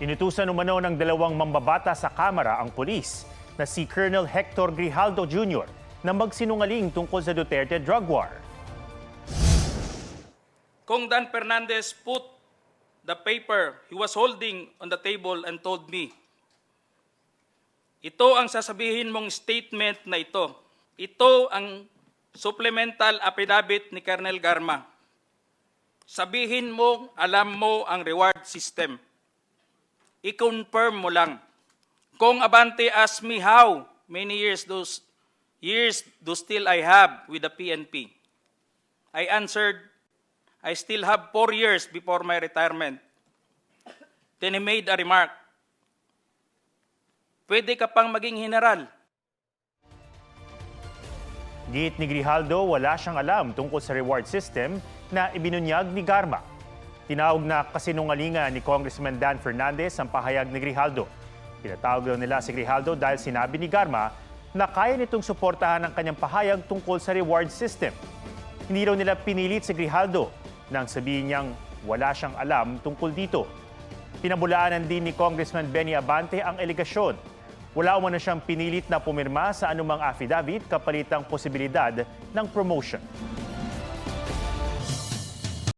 Inutusan umano ng dalawang mambabata sa Kamara ang pulis na si Colonel Hector Grijaldo Jr. na magsinungaling tungkol sa Duterte drug war. Kung Dan Fernandez put the paper he was holding on the table and told me, ito ang sasabihin mong statement na ito. Ito ang supplemental affidavit ni Colonel Garma. Sabihin mo, alam mo ang reward system. I-confirm mo lang. Kung Abante asked me how many years do still I have with the PNP, I answered, I still have 4 years before my retirement. Then he made a remark, pwede ka pang maging general. Giit ni Grijaldo, wala siyang alam tungkol sa reward system na ibinunyag ni Garma. Tinawag na kasinungalingan ni Congressman Dan Fernandez ang pahayag ni Grijaldo. Pinatawag daw nila si Grijaldo dahil sinabi ni Garma na kaya nitong suportahan ang kanyang pahayag tungkol sa reward system. Hindi raw nila pinilit si Grijaldo nang sabihin niyang wala siyang alam tungkol dito. Pinabulaanan din ni Congressman Benny Abante ang elegasyon. Wala umano siyang pinilit na pumirma sa anumang affidavit kapalit ang posibilidad ng promotion.